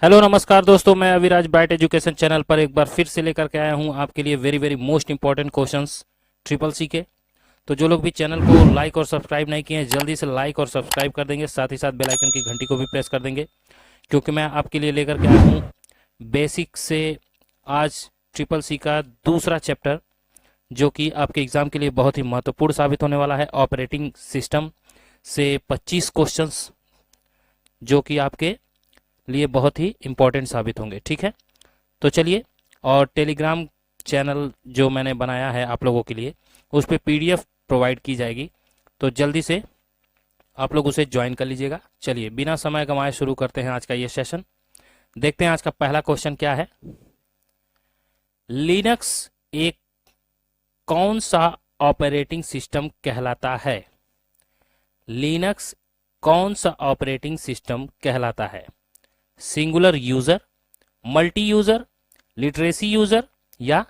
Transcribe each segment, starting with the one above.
Hello नमस्कार दोस्तों, मैं अविराज ब्राइट एजुकेशन चैनल पर एक बार फिर से लेकर के आया हूं आपके लिए very very most important questions triple C के। तो जो लोग भी चैनल को लाइक और सब्सक्राइब नहीं किए हैं जल्दी से लाइक और सब्सक्राइब कर देंगे, साथ ही साथ बेल आइकन की घंटी को भी प्रेस कर देंगे, क्योंकि मैं आपके लिए लेकर के आया हूँ बेसिक से आज ट्रिपल सी का दूसरा चैप्टर, जो कि आपके एग्जाम के लिए बहुत ही महत्वपूर्ण साबित होने वाला है। ऑपरेटिंग सिस्टम से 25 क्वेश्चंस जो कि आपके लिए बहुत ही इंपॉर्टेंट साबित होंगे। ठीक है, तो चलिए, और टेलीग्राम चैनल जो मैंने बनाया है आप लोगों के लिए, उस पर पीडीएफ प्रोवाइड की जाएगी, तो जल्दी से आप लोग उसे ज्वाइन कर लीजिएगा। चलिए बिना समय गंवाए शुरू करते हैं आज का ये सेशन। देखते हैं आज का पहला क्वेश्चन क्या है। लिनक्स एक कौन सा ऑपरेटिंग सिस्टम कहलाता है? लिनक्स कौन सा ऑपरेटिंग सिस्टम कहलाता है? Singular user, multi user, literacy user या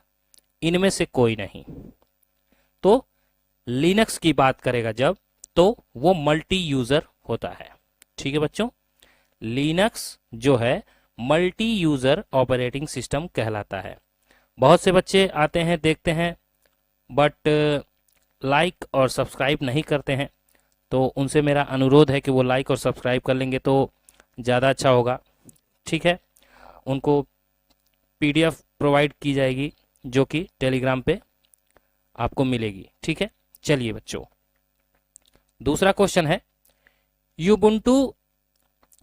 इनमें से कोई नहीं? तो लिनक्स की बात करेगा जब, तो वो मल्टी यूजर होता है। ठीक है बच्चों, लिनक्स जो है मल्टी यूजर ऑपरेटिंग सिस्टम कहलाता है। बहुत से बच्चे आते हैं, देखते हैं, बट लाइक और सब्सक्राइब नहीं करते हैं, तो उनसे मेरा अनुरोध है कि वो लाइक और सब्सक्राइब कर लेंगे तो ज़्यादा अच्छा होगा। ठीक है, उनको पीडीएफ प्रोवाइड की जाएगी जो कि टेलीग्राम पे आपको मिलेगी। ठीक है, चलिए बच्चों, दूसरा क्वेश्चन है, यूबुंटू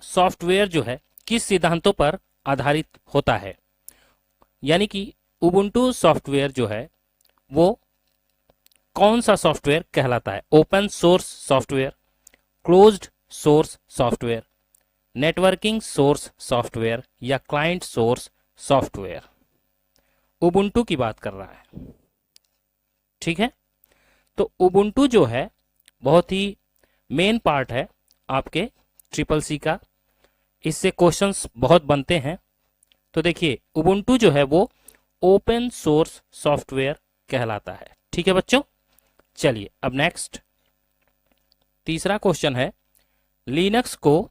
सॉफ्टवेयर जो है किस सिद्धांतों पर आधारित होता है? यानी कि उबुंटू सॉफ्टवेयर जो है वो कौन सा सॉफ्टवेयर कहलाता है? Open source software, closed source software, networking source software या क्लाइंट सोर्स सॉफ्टवेयर? उबुंटू की बात कर रहा है। ठीक है, तो उबुंटू जो है बहुत ही मेन पार्ट है आपके ट्रिपल सी का, इससे क्वेश्चंस बहुत बनते हैं। तो देखिए, उबुंटू जो है वो ओपन सोर्स सॉफ्टवेयर कहलाता है। ठीक है बच्चों, चलिए अब नेक्स्ट तीसरा क्वेश्चन है, लिनक्स को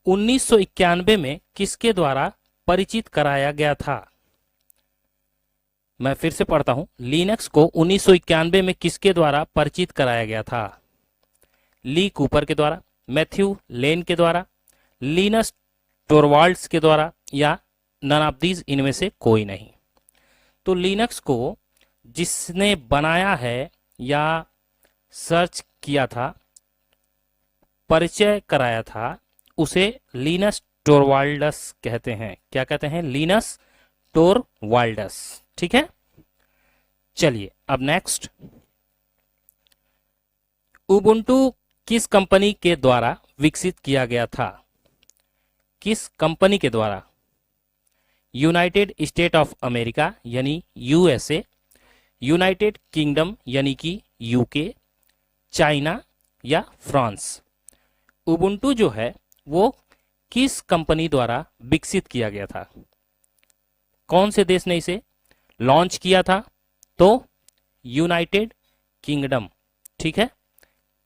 1991 में किसके द्वारा परिचित कराया गया था? मैं फिर से पढ़ता हूं, लिनक्स को 1991 में किसके द्वारा परिचित कराया गया था? ली कूपर के द्वारा, मैथ्यू लेन के द्वारा, लिनस टोरवाल्ड्स के द्वारा या नन ऑफ दीज, इनमें से कोई नहीं? तो लिनक्स को जिसने बनाया है या सर्च किया था, परिचय कराया था, उसे लिनस टोरवाल्डस कहते हैं। क्या कहते हैं? लिनस टोरवाल्डस। ठीक है, चलिए अब नेक्स्ट, उबुंटू किस कंपनी के द्वारा विकसित किया गया था? किस कंपनी के द्वारा? यूनाइटेड स्टेट ऑफ अमेरिका यानी यूएसए, यूनाइटेड किंगडम यानी कि यूके, चाइना या फ्रांस? उबुंटू जो है वो किस कंपनी द्वारा विकसित किया गया था? कौन से देश ने इसे लॉन्च किया था? तो यूनाइटेड किंगडम, ठीक है,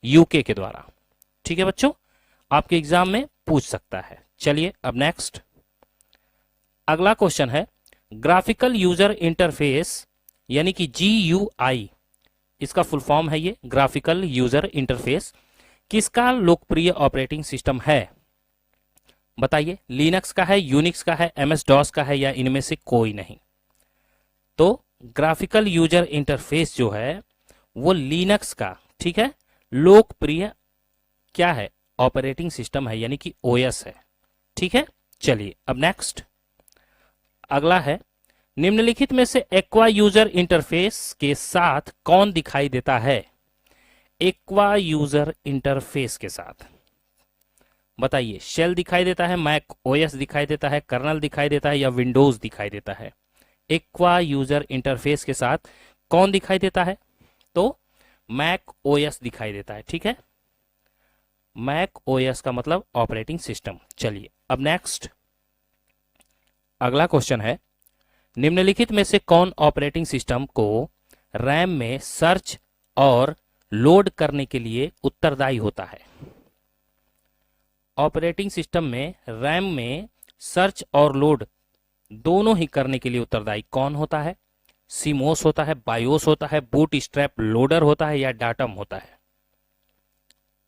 यूके के द्वारा। ठीक है बच्चों, आपके एग्जाम में पूछ सकता है। चलिए अब नेक्स्ट अगला क्वेश्चन है, ग्राफिकल यूजर इंटरफेस यानी कि GUI, इसका फुल फॉर्म है ये ग्राफिकल यूजर इंटरफेस, किसका लोकप्रिय ऑपरेटिंग सिस्टम है? बताइए, लिनक्स का है, यूनिक्स का है, MS DOS का है या इनमें से कोई नहीं? तो ग्राफिकल यूजर इंटरफेस जो है वो लिनक्स का, ठीक है, लोकप्रिय क्या है? ऑपरेटिंग सिस्टम है, यानी कि OS है। ठीक है, चलिए अब नेक्स्ट अगला है, निम्नलिखित में से एक्वा यूजर इंटरफेस के साथ कौन दिखाई देता है? एक्वा यूजर इंटरफेस के साथ बताइए, शेल दिखाई देता है, मैक OS दिखाई देता है, कर्नल दिखाई देता है या विंडोज दिखाई देता है? एक्वा यूजर इंटरफेस के साथ कौन दिखाई देता है? तो मैक OS दिखाई देता है। ठीक है, मैक OS का मतलब ऑपरेटिंग सिस्टम। चलिए अब नेक्स्ट अगला क्वेश्चन है, निम्नलिखित में से कौन ऑपरेटिंग सिस्टम को रैम में सर्च और लोड करने के लिए उत्तरदायी होता है? ऑपरेटिंग सिस्टम में रैम में सर्च और लोड दोनों ही करने के लिए उत्तरदायी कौन होता है? सीमोस होता है, बायोस होता है, बूट स्ट्रैप लोडर होता है या डाटम होता है?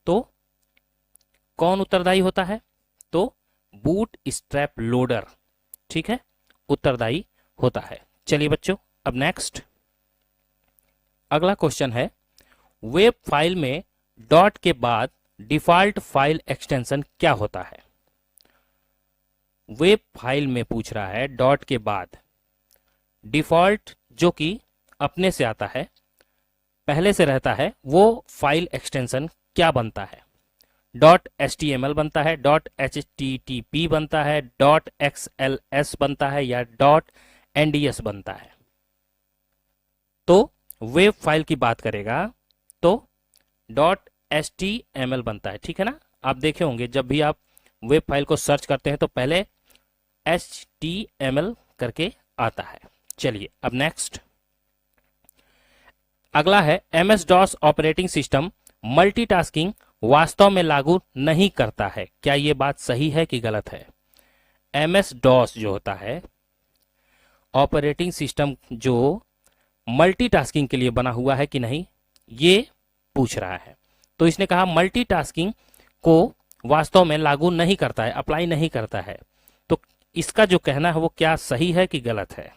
तो कौन उत्तरदायी होता है? तो बूट स्ट्रैप लोडर, ठीक है, उत्तरदायी होता है। चलिए बच्चों, अब नेक्स्ट अगला क्वेश्चन है, वेब फाइल में डॉट के बाद डिफॉल्ट फाइल एक्सटेंशन क्या होता है? वेब फाइल में पूछ रहा है डॉट के बाद डिफॉल्ट जो कि अपने से आता है, पहले से रहता है, वो फाइल एक्सटेंशन क्या बनता है? डॉट HTML बनता है, डॉट HTTP बनता है, डॉट XLS बनता है या डॉट NDS बनता है? तो वेब फाइल की बात करेगा तो डॉट HTML बनता है, ठीक है ना। आप देखे होंगे जब भी आप वेब फाइल को सर्च करते हैं तो पहले HTML करके आता है। चलिए अब नेक्स्ट अगला है, MS DOS operating system multitasking वास्तव में लागू नहीं करता है, क्या यह बात सही है कि गलत है? MS DOS जो होता है ऑपरेटिंग सिस्टम जो मल्टीटास्किंग के लिए बना हुआ है कि नहीं, ये पूछ रहा है। तो इसने कहा मल्टीटास्किंग को वास्तव में लागू नहीं करता है, अप्लाई नहीं करता है। तो इसका जो कहना है वो क्या सही है कि गलत है?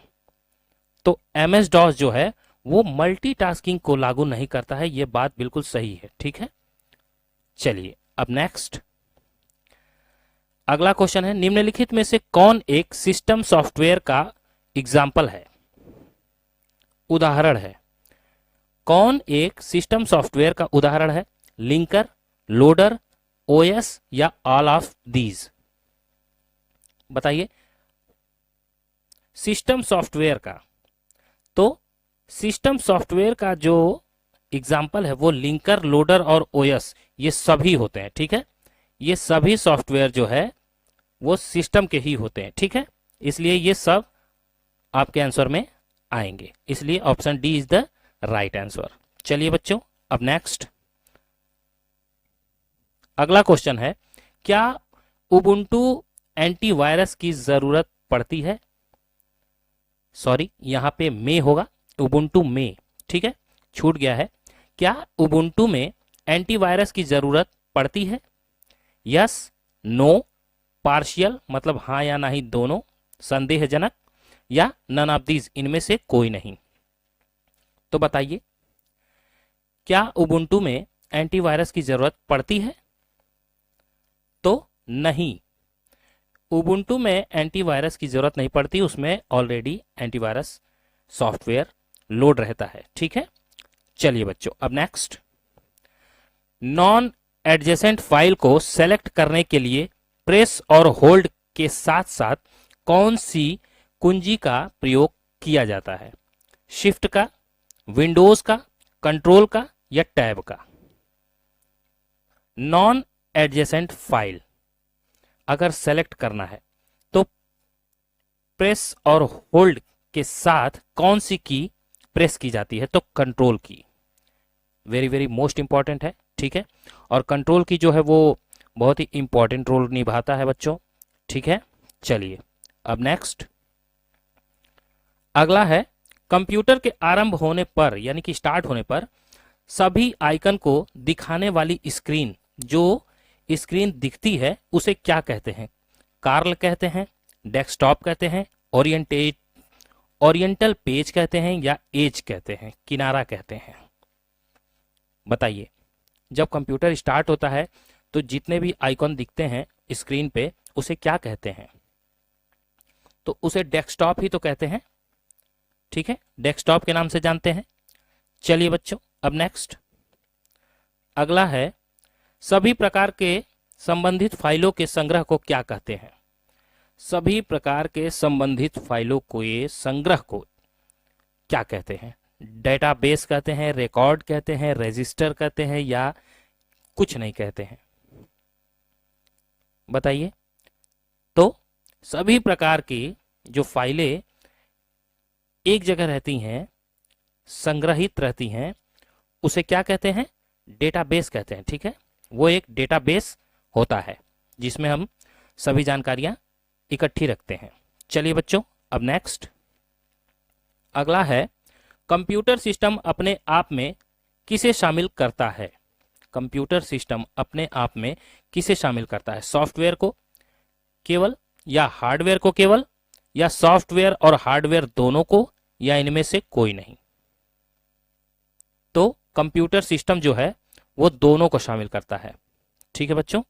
तो MS DOS जो है वो मल्टीटास्किंग को लागू नहीं करता है, ये बात बिल्कुल सही है, ठीक है। चलिए अब नेक्स्ट अगला क्वेश्चन है, निम्नलिखित में से कौन एक सिस्टम सॉफ्टवेयर का एग्जाम्पल है, उदाहरण है? कौन एक सिस्टम सॉफ्टवेयर का उदाहरण है? लिंकर, लोडर, OS या ऑल ऑफ दीज? बताइए। सिस्टम सॉफ्टवेयर का, तो सिस्टम सॉफ्टवेयर का जो एग्जाम्पल है वो लिंकर, लोडर और OS ये सभी होते हैं, ठीक है। ये सभी सॉफ्टवेयर जो है वो सिस्टम के ही होते हैं, ठीक है। इसलिए ये सब आपके आंसर में आएंगे, इसलिए option D is the right answer. चलिए बच्चों अब नेक्स्ट अगला क्वेश्चन है, क्या उबुंटू एंटीवायरस की जरूरत पड़ती है? सॉरी, यहां पे में होगा, उबुंटू में, ठीक है, छूट गया है। क्या उबुंटू में एंटीवायरस की जरूरत पड़ती है? यस, नो, पार्शियल मतलब हाँ या नहीं दोनों, संदेहजनक या नन ऑफ दीज इनमें से कोई नहीं? तो बताइए, क्या उबुंटू में एंटीवायरस की जरूरत पड़ती है? तो नहीं, उबुंटू में एंटीवायरस की जरूरत नहीं पड़ती, उसमें ऑलरेडी एंटीवायरस सॉफ्टवेयर लोड रहता है, ठीक है। चलिए बच्चों अब नेक्स्ट, नॉन एडजेसेंट फाइल को सेलेक्ट करने के लिए प्रेस और होल्ड के साथ साथ कौन सी कुंजी का प्रयोग किया जाता है? शिफ्ट का, विंडोज का, कंट्रोल का या टैब का? नॉन एडजेसेंट फाइल अगर सेलेक्ट करना है तो प्रेस और होल्ड के साथ कौन सी की प्रेस की जाती है? तो कंट्रोल की, वेरी वेरी मोस्ट इंपॉर्टेंट है, ठीक है। और कंट्रोल की जो है वो बहुत ही इंपॉर्टेंट रोल निभाता है बच्चों, ठीक है। चलिए अब नेक्स्ट अगला है, कंप्यूटर के आरंभ होने पर यानी कि स्टार्ट होने पर सभी आइकन को दिखाने वाली स्क्रीन, जो स्क्रीन दिखती है उसे क्या कहते हैं? कार्ल कहते हैं, डेस्कटॉप कहते हैं, ओरिएंटल पेज कहते हैं या एज कहते हैं, किनारा कहते हैं? बताइए। जब कंप्यूटर स्टार्ट होता है तो जितने भी आइकॉन दिखते हैं स्क्रीन पे उसे क्या कहते हैं? तो उसे डेस्कटॉप ही तो कहते हैं, ठीक है, डेस्कटॉप के नाम से जानते हैं। चलिए बच्चों अब नेक्स्ट अगला है, सभी प्रकार के संबंधित फाइलों के संग्रह को क्या कहते हैं? सभी प्रकार के संबंधित फाइलों को, ये संग्रह को क्या कहते हैं? डेटाबेस कहते हैं, रिकॉर्ड कहते हैं, रजिस्टर कहते हैं या कुछ नहीं कहते हैं? बताइए। तो सभी प्रकार की जो फाइलें एक जगह रहती हैं, संग्रहित रहती हैं, उसे क्या कहते हैं? डेटाबेस कहते हैं, ठीक है। वो एक डेटाबेस होता है जिसमें हम सभी जानकारियां इकट्ठी रखते हैं। चलिए बच्चों, अब नेक्स्ट अगला है, कंप्यूटर सिस्टम अपने आप में किसे शामिल करता है? कंप्यूटर सिस्टम अपने आप में किसे शामिल करता है? सॉफ्टवेयर को केवल, या हार्डवेयर को केवल, या सॉफ्टवेयर और हार्डवेयर दोनों को, या इनमें से कोई नहीं? तो कंप्यूटर सिस्टम जो है वो दोनों को शामिल करता है। ठीक है बच्चों,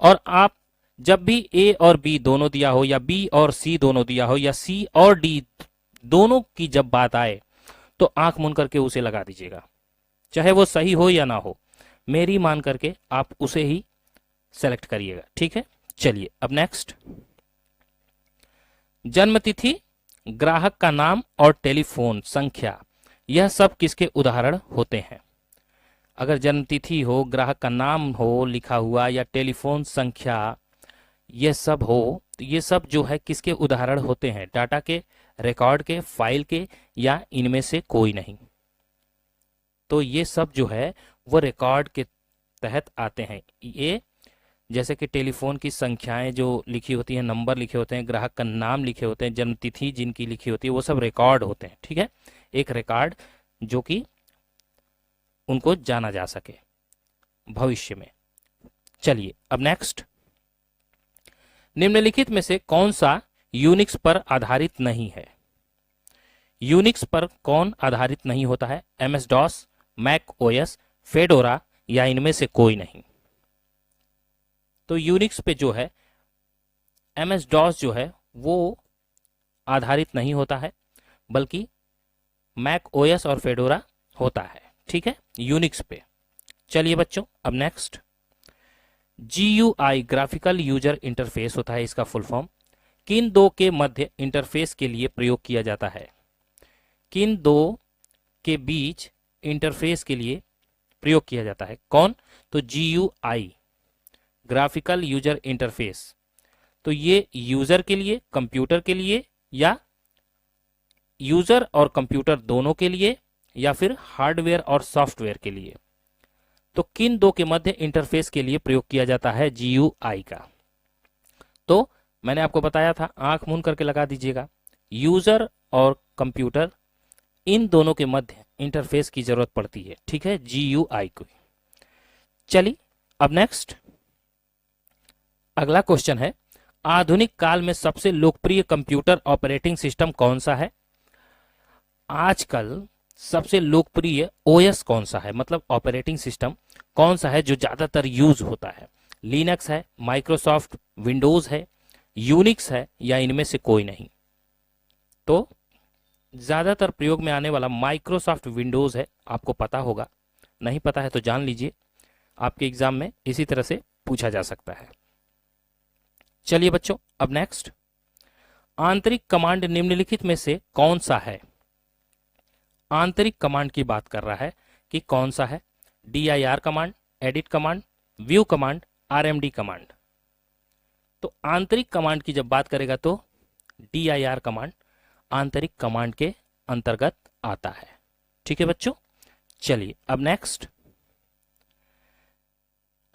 और आप जब भी ए और बी दोनों दिया हो, या बी और सी दोनों दिया हो, या सी और डी दोनों की जब बात आए तो आंख मूंद करके उसे लगा दीजिएगा, चाहे वो सही हो या ना हो, मेरी मान करके आप उसे ही सेलेक्ट करिएगा। ठीक है, चलिए अब नेक्स्ट, जन्म तिथि, ग्राहक का नाम और टेलीफोन संख्या, यह सब किसके उदाहरण होते हैं? अगर जन्म तिथि हो, ग्राहक का नाम हो लिखा हुआ, या टेलीफोन संख्या ये सब हो, तो ये सब जो है किसके उदाहरण होते हैं? डाटा के, रिकॉर्ड के, फाइल के, या इनमें से कोई नहीं? तो ये सब जो है वो रिकॉर्ड के तहत आते हैं। ये जैसे कि टेलीफोन की संख्याएं जो लिखी होती हैं, नंबर लिखे होते हैं, ग्राहक का नाम लिखे होते हैं, जन्म तिथि जिनकी लिखी होती है, वो सब रिकॉर्ड होते हैं। ठीक है, एक रिकॉर्ड जो कि उनको जाना जा सके भविष्य में। चलिए अब नेक्स्ट, निम्नलिखित में से कौन सा यूनिक्स पर आधारित नहीं है? यूनिक्स पर कौन आधारित नहीं होता है? MS DOS, Mac OS, Fedora, या इनमें से कोई नहीं? तो यूनिक्स पे जो है एमएस डॉस जो है वो आधारित नहीं होता है, बल्कि मैक ओएस और फेडोरा होता है। ठीक है, यूनिक्स पे। चलिए बच्चों अब next, GUI graphical user interface होता है इसका फुल फॉर्म। किन दो के मध्य इंटरफेस के लिए प्रयोग किया जाता है? किन दो के बीच इंटरफेस के लिए प्रयोग किया जाता है? कौन? तो GUI ग्राफिकल यूजर इंटरफेस। तो ये यूजर के लिए, कंप्यूटर के लिए, या यूजर और कंप्यूटर दोनों के लिए, या फिर हार्डवेयर और सॉफ्टवेयर के लिए? तो किन दो के मध्य इंटरफेस के लिए प्रयोग किया जाता है GUI का? तो मैंने आपको बताया था, आंख मूंद करके लगा दीजिएगा, यूजर और कंप्यूटर इन दोनों के मध्य इंटरफेस की जरूरत पड़ती है। ठीक है, GUI को। चलिए अब नेक्स्ट अगला क्वेश्चन है, आधुनिक काल में सबसे लोकप्रिय कंप्यूटर ऑपरेटिंग सिस्टम कौन सा है? आजकल सबसे लोकप्रिय ओएस कौन सा है, मतलब ऑपरेटिंग सिस्टम कौन सा है जो ज्यादातर यूज होता है? लिनक्स है, माइक्रोसॉफ्ट विंडोज है, यूनिक्स है, या इनमें से कोई नहीं? तो ज्यादातर प्रयोग में आने वाला माइक्रोसॉफ्ट विंडोज है, आपको पता होगा, नहीं पता है तो जान लीजिए, आपके एग्जाम में इसी तरह से पूछा जा सकता है। चलिए बच्चों अब नेक्स्ट, आंतरिक कमांड निम्नलिखित में से कौन सा है? आंतरिक कमांड की बात कर रहा है कि कौन सा है? dir command, edit command, view command, rmd command. तो आंतरिक कमांड की जब बात करेगा तो dir कमांड आंतरिक कमांड के अंतर्गत आता है। ठीक है बच्चों, चलिए अब नेक्स्ट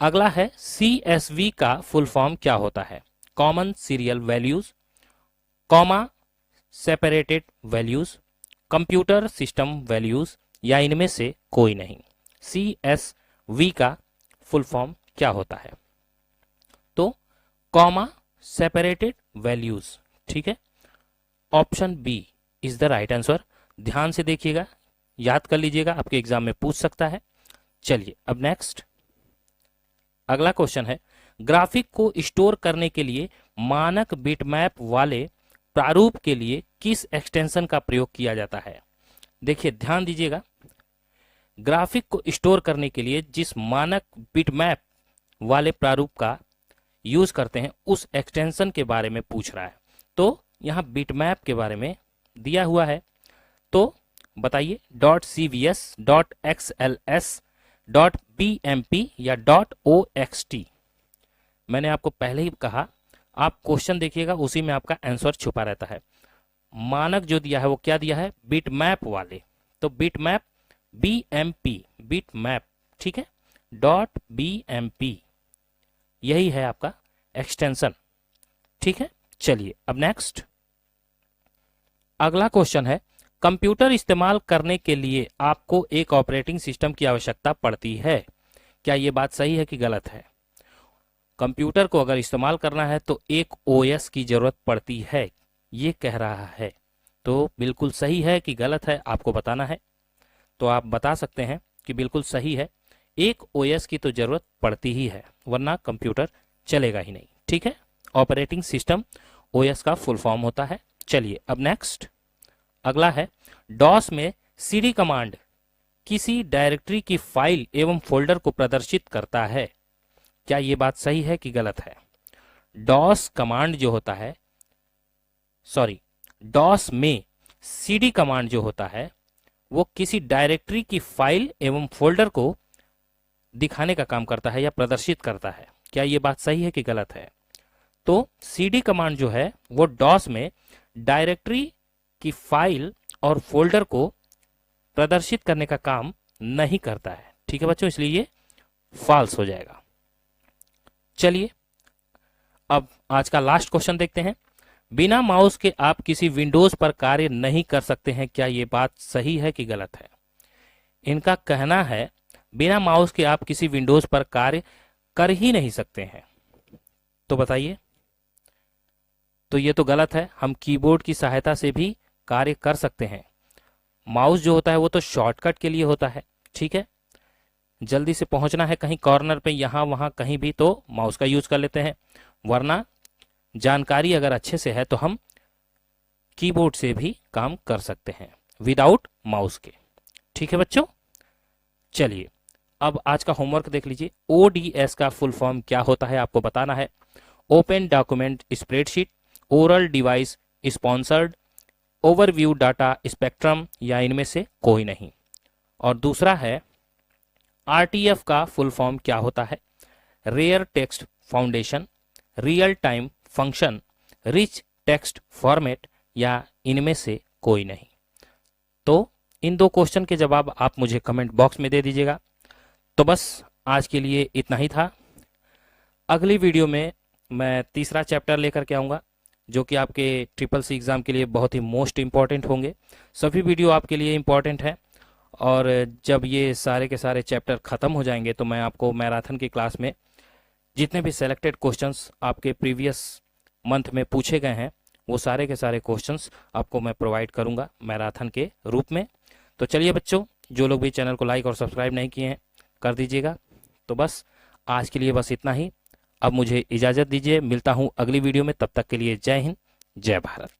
अगला है, CSV का फुल फॉर्म क्या होता है? Common serial values, comma separated values, computer system values, या इनमें से कोई नहीं? CSV का फुल फॉर्म क्या होता है? तो कॉमा सेपरेटेड वैल्यूज। ठीक है, option B is the right answer. ध्यान से देखिएगा, याद कर लीजिएगा, आपके एग्जाम में पूछ सकता है। चलिए अब नेक्स्ट अगला क्वेश्चन है, ग्राफिक को स्टोर करने के लिए मानक बिटमैप वाले प्रारूप के लिए किस एक्सटेंशन का प्रयोग किया जाता है? देखिए ध्यान दीजिएगा, ग्राफिक को स्टोर करने के लिए जिस मानक बिटमैप वाले प्रारूप का यूज करते हैं उस एक्सटेंशन के बारे में पूछ रहा है। तो यहाँ बिटमैप के बारे में दिया हुआ है, तो बताइए .cvs, .xls, .bmp या .oxt? मैंने आपको पहले ही कहा, आप क्वेश्चन देखिएगा उसी में आपका आंसर छुपा रहता है। मानक जो दिया है वो क्या दिया है? बिटमैप वाले। तो बिटमैप BMP, बिटमैप। ठीक है, .bmp यही है आपका एक्सटेंशन। ठीक है, चलिए अब नेक्स्ट अगला क्वेश्चन है, कंप्यूटर इस्तेमाल करने के लिए आपको एक ऑपरेटिंग सिस्टम की आवश्यकता पड़ती है। क्या यह बात सही है कि गलत है? कंप्यूटर को अगर इस्तेमाल करना है तो एक ओएस की जरूरत पड़ती है, ये कह रहा है। तो बिल्कुल सही है कि गलत है, आपको बताना है। तो आप बता सकते हैं कि बिल्कुल सही है, एक ओएस की तो जरूरत पड़ती ही है, वरना कंप्यूटर चलेगा ही नहीं। ठीक है, ऑपरेटिंग सिस्टम ओएस का फुल फॉर्म होता है। चलिए अब नेक्स्ट अगला है, डॉस में सीडी कमांड किसी डायरेक्टरी की फाइल एवं फोल्डर को प्रदर्शित करता है। क्या यह बात सही है कि गलत है? डॉस कमांड जो होता है, डॉस में सीडी कमांड जो होता है वो किसी डायरेक्टरी की फाइल एवं फोल्डर को दिखाने का काम करता है या प्रदर्शित करता है। क्या यह बात सही है कि गलत है? तो सीडी कमांड जो है वो डॉस में डायरेक्टरी की फाइल और फोल्डर को प्रदर्शित करने का काम नहीं करता है। ठीक है बच्चों, इसलिए ये फॉल्स हो जाएगा। चलिए अब आज का लास्ट क्वेश्चन देखते हैं, बिना माउस के आप किसी विंडोज पर कार्य नहीं कर सकते हैं। क्या यह बात सही है कि गलत है? इनका कहना है बिना माउस के आप किसी विंडोज पर कार्य कर ही नहीं सकते हैं। तो बताइए। तो ये तो गलत है, हम कीबोर्ड की सहायता से भी कार्य कर सकते हैं। माउस जो होता है वो तो शॉर्टकट के लिए होता है। ठीक है, जल्दी से पहुंचना है कहीं कॉर्नर पे, यहां वहां कहीं भी, तो माउस का यूज कर लेते हैं, वरना जानकारी अगर अच्छे से है तो हम कीबोर्ड से भी काम कर सकते हैं विदाउट माउस के। ठीक है बच्चों, चलिए अब आज का होमवर्क देख लीजिए। ओडीएस का फुल फॉर्म क्या होता है आपको बताना है। Open document spreadsheet, oral device, sponsored, overview data, spectrum, या इनमें से कोई नहीं। और दूसरा है आरटीएफ का फुल फॉर्म क्या होता है। Rare text foundation, real time function, rich text format, या इनमें से कोई नहीं। तो इन दो क्वेश्चन के जवाब आप मुझे कमेंट बॉक्स में दे दीजिएगा। तो बस आज के लिए इतना ही था। अगली वीडियो में मैं तीसरा चैप्टर लेकर के आऊँगा जो कि आपके ट्रिपल सी एग्ज़ाम के लिए बहुत ही मोस्ट इम्पॉर्टेंट होंगे। सभी वीडियो आपके लिए इम्पॉर्टेंट है, और जब ये सारे के सारे चैप्टर ख़त्म हो जाएंगे तो मैं आपको मैराथन की क्लास में जितने भी सेलेक्टेड क्वेश्चंस आपके प्रीवियस मंथ में पूछे गए हैं वो सारे के सारे क्वेश्चंस आपको मैं प्रोवाइड करूंगा मैराथन के रूप में। तो चलिए बच्चों, जो लोग भी चैनल को लाइक और सब्सक्राइब नहीं किए हैं कर दीजिएगा। तो बस आज के लिए बस इतना ही। अब मुझे इजाज़त दीजिए, मिलता हूँ अगली वीडियो में। तब तक के लिए जय हिंद, जय भारत।